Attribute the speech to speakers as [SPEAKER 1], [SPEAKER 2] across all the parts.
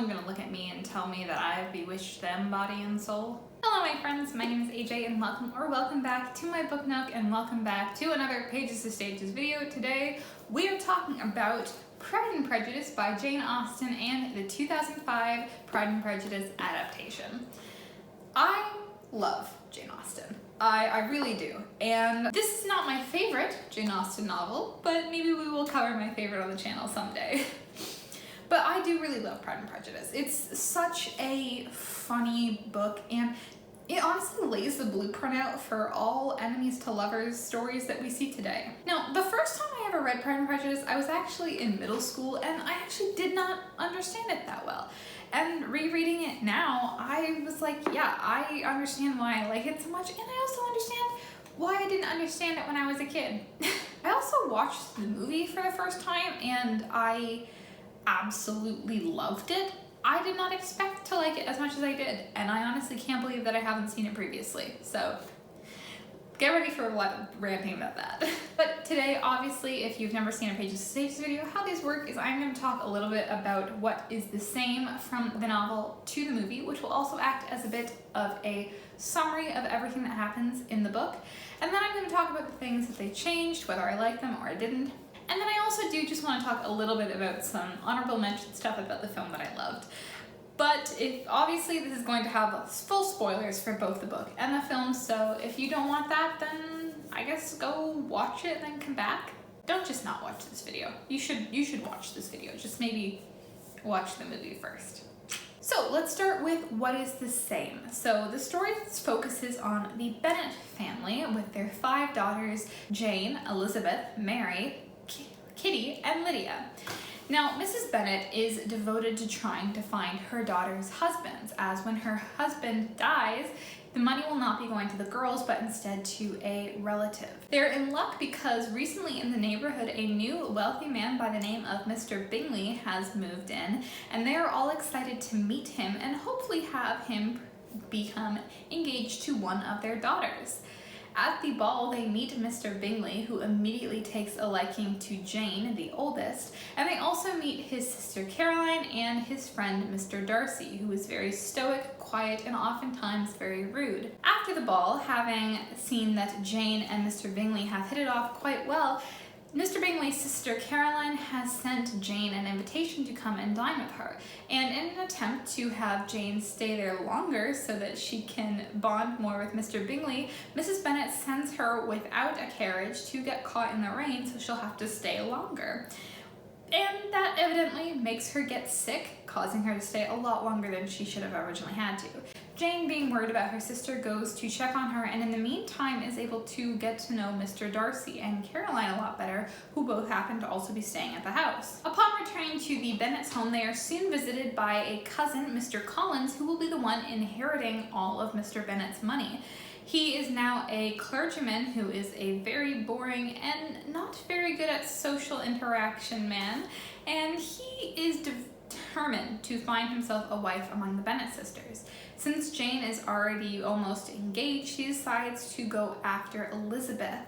[SPEAKER 1] someone gonna look at me and tell me that I've bewitched them body and soul? Hello my friends, my name is AJ and welcome back to my book nook and welcome back to another Pages to Stages video. Today we are talking about Pride and Prejudice by Jane Austen and the 2005 Pride and Prejudice adaptation. I love Jane Austen. I really do. And this is not my favorite Jane Austen novel, but maybe we will cover my favorite on the channel someday. But I do really love Pride and Prejudice. It's such a funny book, and it honestly lays the blueprint out for all enemies to lovers stories that we see today. Now, the first time I ever read Pride and Prejudice, I was actually in middle school, and I actually did not understand it that well. And rereading it now, I was like, yeah, I understand why I like it so much, and I also understand why I didn't understand it when I was a kid. I also watched the movie for the first time, and I absolutely loved it. I did not expect to like it as much as I did, and I honestly can't believe that I haven't seen it previously. So get ready for a lot of ranting about that. But today, obviously, if you've never seen a Pages to Stages video, how these work is I'm going to talk a little bit about what is the same from the novel to the movie, which will also act as a bit of a summary of everything that happens in the book. And then I'm going to talk about the things that they changed, whether I liked them or I didn't. And then I also do just want to talk a little bit about some honorable mention stuff about the film that I loved. But obviously this is going to have full spoilers for both the book and the film, so if you don't want that, then I guess go watch it and then come back. Don't just not watch this video. You should watch this video, just maybe watch the movie first. So let's start with what is the same. So the story focuses on the Bennet family with their 5 daughters, Jane, Elizabeth, Mary, Kitty, and Lydia. Now, Mrs. Bennet is devoted to trying to find her daughter's husbands, as when her husband dies, the money will not be going to the girls, but instead to a relative. They're in luck because recently in the neighborhood, a new wealthy man by the name of Mr. Bingley has moved in, and they are all excited to meet him and hopefully have him become engaged to one of their daughters. At the ball, they meet Mr. Bingley, who immediately takes a liking to Jane, the oldest, and they also meet his sister Caroline and his friend Mr. Darcy, who is very stoic, quiet, and oftentimes very rude. After the ball, having seen that Jane and Mr. Bingley have hit it off quite well, Mr. Bingley's sister Caroline has sent Jane an invitation to come and dine with her, and in an attempt to have Jane stay there longer so that she can bond more with Mr. Bingley, Mrs. Bennet sends her without a carriage to get caught in the rain, so she'll have to stay longer. And that evidently makes her get sick, causing her to stay a lot longer than she should have originally had to. Jane, being worried about her sister, goes to check on her, and in the meantime is able to get to know Mr. Darcy and Caroline a lot better, who both happen to also be staying at the house. Upon returning to the Bennets' home, they are soon visited by a cousin, Mr. Collins, who will be the one inheriting all of Mr. Bennet's money. He is now a clergyman who is a very boring and not very good at social interaction man, and he is determined to find himself a wife among the Bennet sisters. Since Jane is already almost engaged, he decides to go after Elizabeth,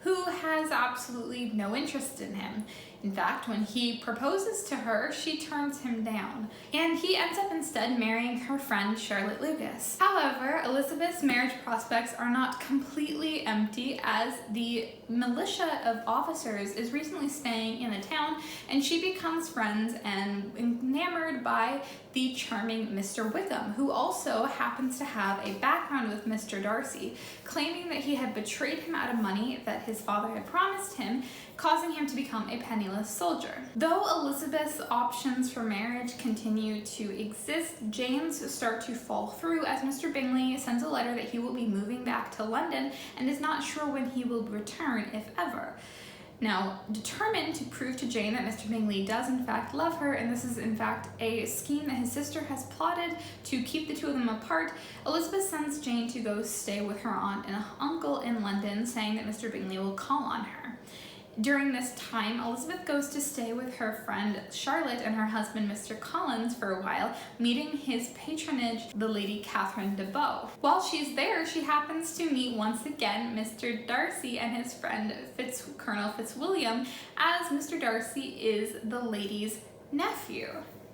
[SPEAKER 1] who has absolutely no interest in him. In fact, when he proposes to her, she turns him down, and he ends up instead marrying her friend Charlotte Lucas. However, Elizabeth's marriage prospects are not completely empty, as the militia of officers is recently staying in the town, and she becomes friends and enamored by the charming Mr. Wickham, who also happens to have a background with Mr. Darcy, claiming that he had betrayed him out of money that his father had promised him, causing him to become a penniless soldier. Though Elizabeth's options for marriage continue to exist, Jane's start to fall through as Mr. Bingley sends a letter that he will be moving back to London and is not sure when he will return, if ever. Now, determined to prove to Jane that Mr. Bingley does in fact love her, and this is in fact a scheme that his sister has plotted to keep the two of them apart, Elizabeth sends Jane to go stay with her aunt and uncle in London, saying that Mr. Bingley will call on her. During this time, Elizabeth goes to stay with her friend Charlotte and her husband Mr. Collins for a while, meeting his patronage, the Lady Catherine de Bow. While she's there, she happens to meet once again Mr. Darcy and his friend Colonel Fitzwilliam, as Mr. Darcy is the lady's nephew.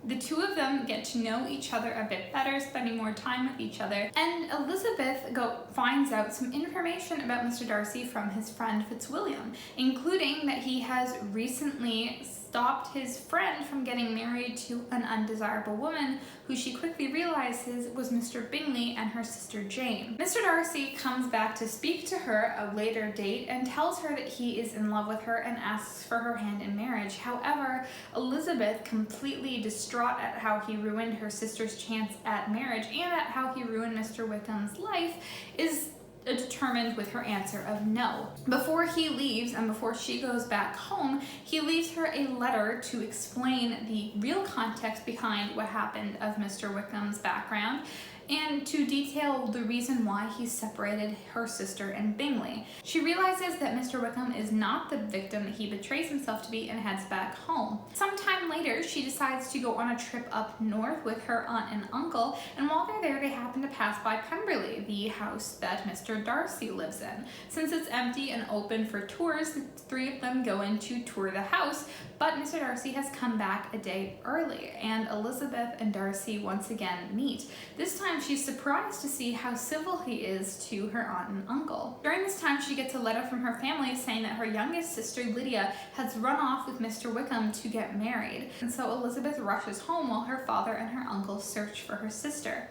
[SPEAKER 1] The two of them get to know each other a bit better, spending more time with each other, and Elizabeth finds out some information about Mr. Darcy from his friend Fitzwilliam, including that he has recently stopped his friend from getting married to an undesirable woman who she quickly realizes was Mr. Bingley and her sister Jane. Mr. Darcy comes back to speak to her a later date and tells her that he is in love with her and asks for her hand in marriage. However, Elizabeth, completely distraught at how he ruined her sister's chance at marriage and at how he ruined Mr. Wickham's life, is determined with her answer of no. Before he leaves and before she goes back home, he leaves her a letter to explain the real context behind what happened of Mr. Wickham's background and to detail the reason why he separated her sister and Bingley. She realizes that Mr. Wickham is not the victim that he betrays himself to be and heads back home. Sometime later, she decides to go on a trip up north with her aunt and uncle, and while they're there, they happen to pass by Pemberley, the house that Mr. Darcy lives in. Since it's empty and open for tours, the three of them go in to tour the house, but Mr. Darcy has come back a day early, and Elizabeth and Darcy once again meet. This time, she's surprised to see how civil he is to her aunt and uncle. During this time, she gets a letter from her family saying that her youngest sister, Lydia, has run off with Mr. Wickham to get married, and so Elizabeth rushes home while her father and her uncle search for her sister.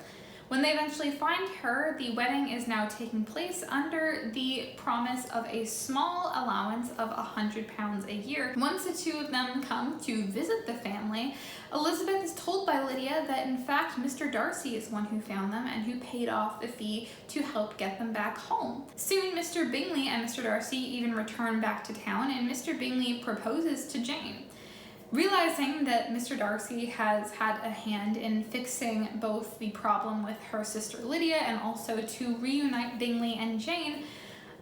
[SPEAKER 1] When they eventually find her, the wedding is now taking place under the promise of a small allowance of £100 a year. Once the two of them come to visit the family, Elizabeth is told by Lydia that in fact Mr. Darcy is one who found them and who paid off the fee to help get them back home. Soon Mr. Bingley and Mr. Darcy even return back to town, and Mr. Bingley proposes to Jane. Realizing that Mr. Darcy has had a hand in fixing both the problem with her sister Lydia and also to reunite Bingley and Jane,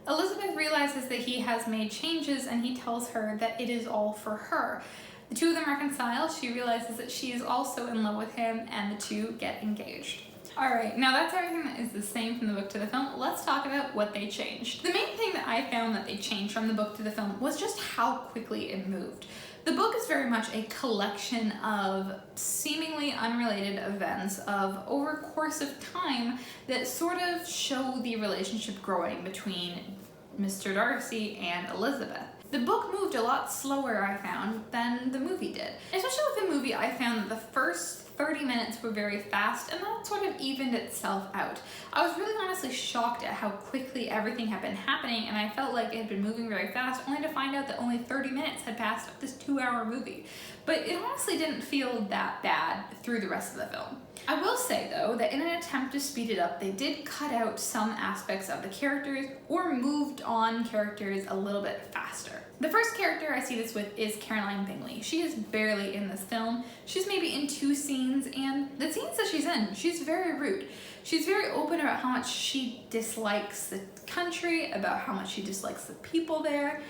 [SPEAKER 1] Elizabeth realizes that he has made changes and he tells her that it is all for her. The two of them reconcile, she realizes that she is also in love with him, and the two get engaged. Alright, now that's everything that is the same from the book to the film. Let's talk about what they changed. The main thing that I found that they changed from the book to the film was just how quickly it moved. The book is very much a collection of seemingly unrelated events over a course of time that sort of show the relationship growing between Mr. Darcy and Elizabeth. The book moved a lot slower, I found, than the movie did. Especially with the movie, I found that the first 30 minutes were very fast, and that sort of evened itself out. I was really honestly shocked at how quickly everything had been happening, and I felt like it had been moving very fast, only to find out that only 30 minutes had passed of this 2-hour movie. But it honestly didn't feel that bad through the rest of the film. I will say, though, that in an attempt to speed it up, they did cut out some aspects of the characters or moved on characters a little bit faster. The first character I see this with is Caroline Bingley. She is barely in this film. She's maybe in 2 scenes, and the scenes that she's in, she's very rude. She's very open about how much she dislikes the country, about how much she dislikes the people there,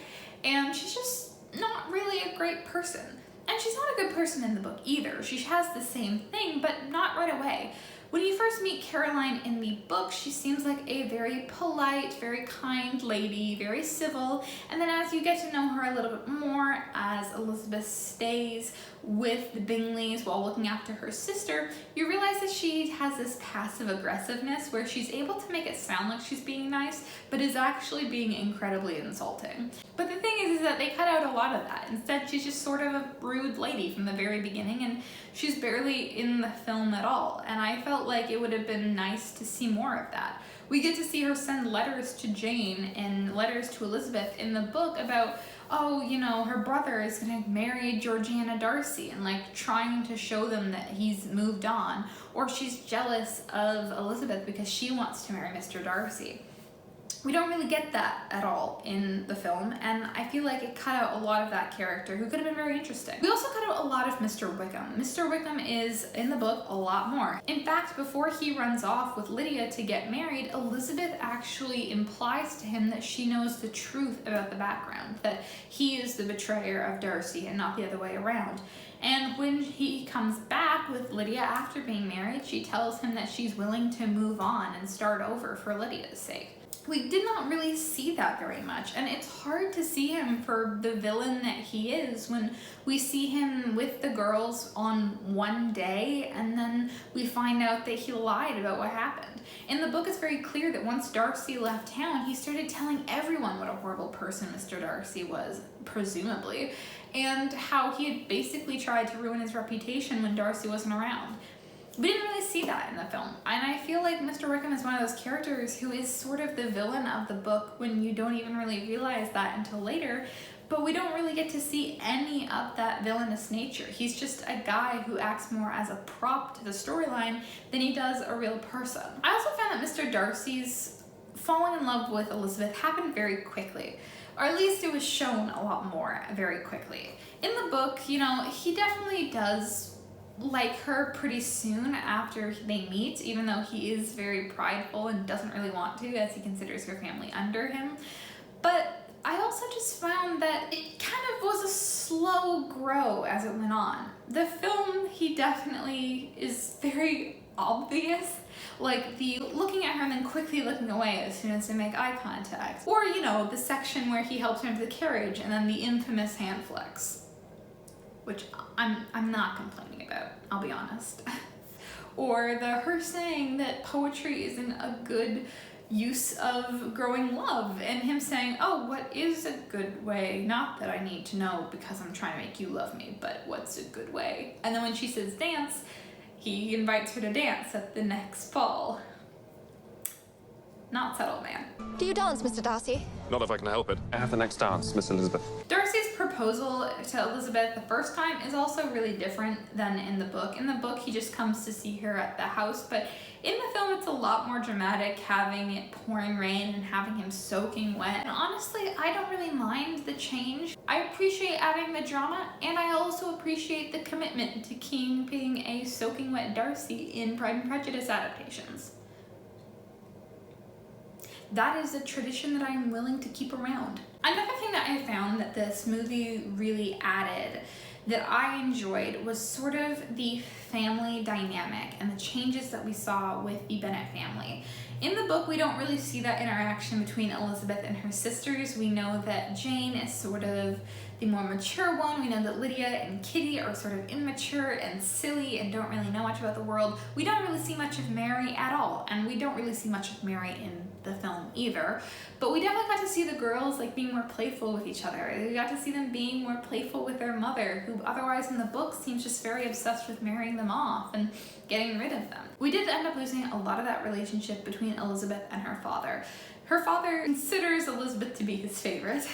[SPEAKER 1] and she's just not really a great person. And she's not a good person in the book either. She has the same thing, but not right away. When you first meet Caroline in the book, she seems like a very polite, very kind lady, very civil, and then as you get to know her a little bit more, as Elizabeth stays with the Bingleys while looking after her sister, you realize that she has this passive aggressiveness where she's able to make it sound like she's being nice, but is actually being incredibly insulting. But the thing is that they cut out a lot of that. Instead, she's just sort of a rude lady from the very beginning, and she's barely in the film at all, and I felt like it would have been nice to see more of that. We get to see her send letters to Jane and letters to Elizabeth in the book about, oh, you know, her brother is gonna marry Georgiana Darcy, and like trying to show them that he's moved on, or she's jealous of Elizabeth because she wants to marry Mr. Darcy. We don't really get that at all in the film, and I feel like it cut out a lot of that character who could have been very interesting. We also cut out a lot of Mr. Wickham. Mr. Wickham is, in the book, a lot more. In fact, before he runs off with Lydia to get married, Elizabeth actually implies to him that she knows the truth about the background, that he is the betrayer of Darcy and not the other way around. And when he comes back with Lydia after being married, she tells him that she's willing to move on and start over for Lydia's sake. we did not really see that very much, and it's hard to see him for the villain that he is when we see him with the girls on one day and then we find out that he lied about what happened. In the book, it's very clear that once Darcy left town, he started telling everyone what a horrible person Mr. Darcy was, presumably, and how he had basically tried to ruin his reputation when Darcy wasn't around. We didn't really see that in the film, and I feel like Mr. Wickham is one of those characters who is sort of the villain of the book when you don't even really realize that until later, but we don't really get to see any of that villainous nature. He's just a guy who acts more as a prop to the storyline than he does a real person. I also found that Mr. Darcy's falling in love with Elizabeth happened very quickly, or at least it was shown a lot more very quickly. In the book, you know, he definitely does like her pretty soon after they meet, even though he is very prideful and doesn't really want to, as he considers her family under him. But I also just found that it kind of was a slow grow as it went on. The film, he definitely is very obvious, like the looking at her and then quickly looking away as soon as they make eye contact. Or, you know, the section where he helps her into the carriage and then the infamous hand flex, which I'm not complaining about, I'll be honest. Or her saying that poetry isn't a good use of growing love, and him saying, oh, what is a good way? Not that I need to know because I'm trying to make you love me, but what's a good way? And then when she says dance, he invites her to dance at the next ball. Not subtle, man.
[SPEAKER 2] Do you dance, Mr. Darcy?
[SPEAKER 3] Not if I can help it. I have the next dance, Miss Elizabeth.
[SPEAKER 1] Darcy's proposal to Elizabeth the first time is also really different than in the book. In the book, he just comes to see her at the house, but in the film, it's a lot more dramatic, having it pouring rain and having him soaking wet. And honestly, I don't really mind the change. I appreciate adding the drama, and I also appreciate the commitment to King being a soaking wet Darcy in Pride and Prejudice adaptations. That is a tradition that I am willing to keep around. Another thing that I found that this movie really added that I enjoyed was sort of the family dynamic and the changes that we saw with the Bennet family. In the book, we don't really see that interaction between Elizabeth and her sisters. We know that Jane is sort of the more mature one. We know that Lydia and Kitty are sort of immature and silly and don't really know much about the world. We don't really see much of Mary at all, and we don't really see much of Mary in the film either. But we definitely got to see the girls like being more playful with each other. We got to see them being more playful with their mother, who otherwise in the book seems just very obsessed with marrying them off and getting rid of them. We did end up losing a lot of that relationship between Elizabeth and her father. Her father considers Elizabeth to be his favorite,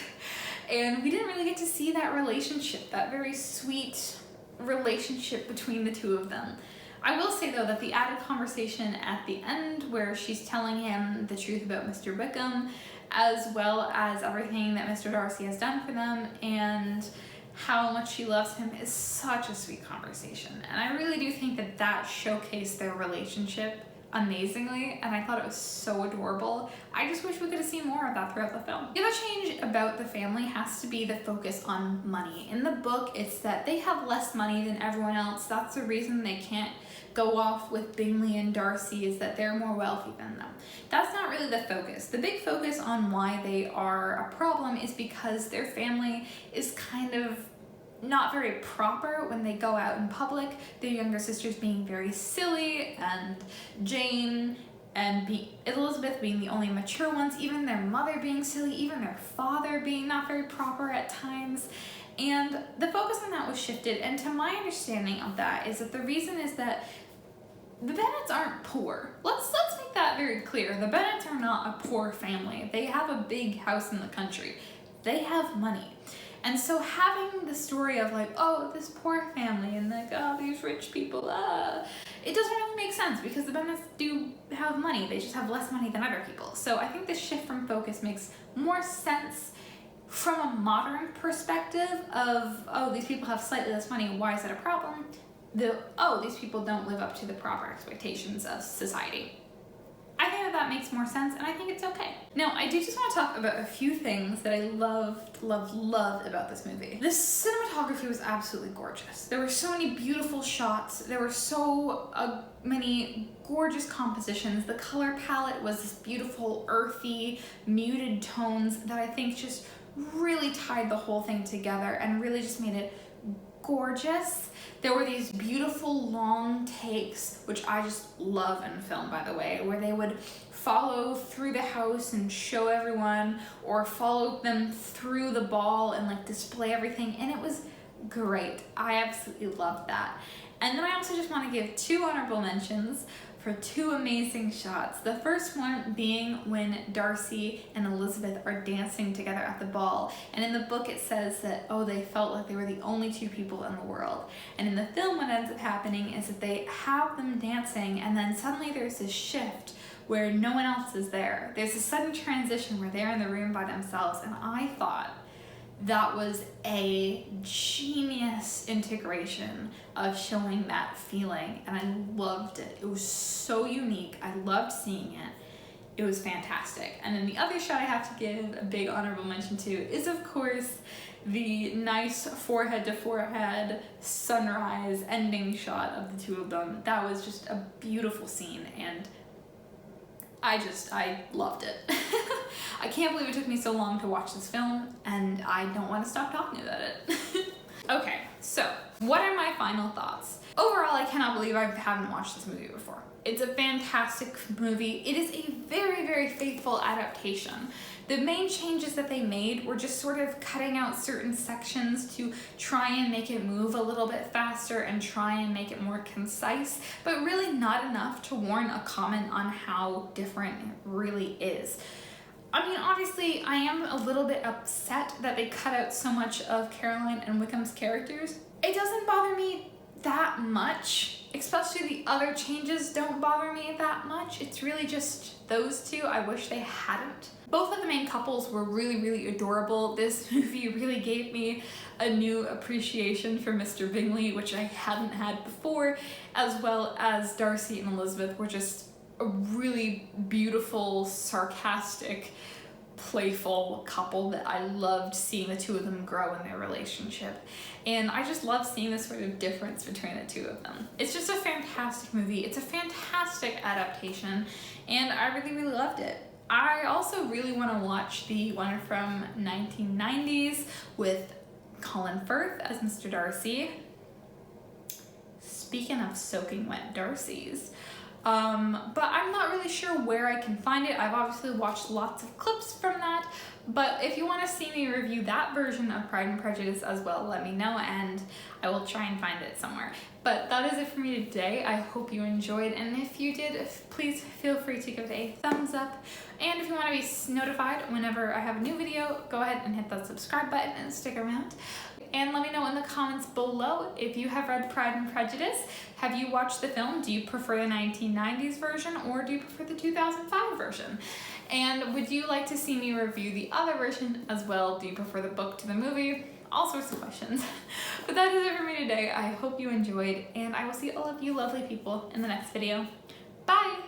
[SPEAKER 1] and we didn't really get to see that relationship, that very sweet relationship between the two of them. I will say though that the added conversation at the end where she's telling him the truth about Mr. Wickham, as well as everything that Mr. Darcy has done for them and how much she loves him, is such a sweet conversation. And I really do think that that showcased their relationship amazingly, and I thought it was so adorable. I just wish we could have seen more of that throughout the film. The other change about the family has to be the focus on money. In the book, it's that they have less money than everyone else. That's the reason they can't go off with Bingley and Darcy, is that they're more wealthy than them. That's not really the focus. The big focus on why they are a problem is because their family is kind of not very proper when they go out in public. Their younger sisters being very silly, and Jane and Elizabeth being the only mature ones, even their mother being silly, even their father being not very proper at times. And the focus on that was shifted, and to my understanding of that is that the reason is that the Bennets aren't poor. Let's make that very clear. The Bennets are not a poor family. They have a big house in the country. They have money. And so having the story of like, oh, this poor family and like, oh, these rich people, it doesn't really make sense because the Bennets do have money. They just have less money than other people. So I think this shift from focus makes more sense from a modern perspective of, oh, these people have slightly less money, why is that a problem? Oh, these people don't live up to the proper expectations of society. I think that makes more sense, and I think it's okay. Now, I do just want to talk about a few things that I loved about this movie. The cinematography was absolutely gorgeous. There were so many beautiful shots. There were so many gorgeous compositions. The color palette was this beautiful, earthy, muted tones that I think just really tied the whole thing together and really just made it gorgeous. There were these beautiful long takes, which I just love in film, by the way, where they would follow through the house and show everyone, or follow them through the ball and like display everything, and it was great. I absolutely loved that. And then I also just want to give 2 honorable mentions for 2 amazing shots. The first one being when Darcy and Elizabeth are dancing together at the ball. And in the book it says that, oh, they felt like they were the only 2 people in the world. And in the film what ends up happening is that they have them dancing, and then suddenly there's this shift where no one else is there. There's a sudden transition where they're in the room by themselves, and I thought that was a genius integration of showing that feeling, and I loved it. It was so unique. I loved seeing it. It was fantastic. And then the other shot I have to give a big honorable mention to is, of course, the nice forehead to forehead sunrise ending shot of the 2 of them. That was just a beautiful scene, and I loved it. I can't believe it took me so long to watch this film, and I don't want to stop talking about it. Okay, so what are my final thoughts? Overall, I cannot believe I haven't watched this movie before. It's a fantastic movie. It is a very, very faithful adaptation. The main changes that they made were just sort of cutting out certain sections to try and make it move a little bit faster and try and make it more concise, but really not enough to warrant a comment on how different it really is. I mean, obviously, I am a little bit upset that they cut out so much of Caroline and Wickham's characters. It doesn't bother me that much, especially the other changes don't bother me that much. It's really just those 2. I wish they hadn't. Both of the main couples were really, really adorable. This movie really gave me a new appreciation for Mr. Bingley, which I hadn't had before, as well as Darcy and Elizabeth were just a really beautiful, sarcastic, playful couple that I loved seeing the 2 of them grow in their relationship. And I just love seeing this sort of difference between the 2 of them. It's just a fantastic movie. It's a fantastic adaptation, and I really, really loved it. I also really want to watch the one from 1990s with Colin Firth as Mr. Darcy. Speaking of soaking wet Darcys, but I'm not really sure where I can find it. I've obviously watched lots of clips from that, but if you want to see me review that version of Pride and Prejudice as well, let me know and I will try and find it somewhere. But that is it for me today. I hope you enjoyed, and if you did, please feel free to give it a thumbs up. And if you want to be notified whenever I have a new video, go ahead and hit that subscribe button and stick around. And let me know in the comments below if you have read Pride and Prejudice. Have you watched the film? Do you prefer the 1990s version, or do you prefer the 2005 version? And would you like to see me review the other version as well? Do you prefer the book to the movie? All sorts of questions. But that is it for me today. I hope you enjoyed, and I will see all of you lovely people in the next video. Bye!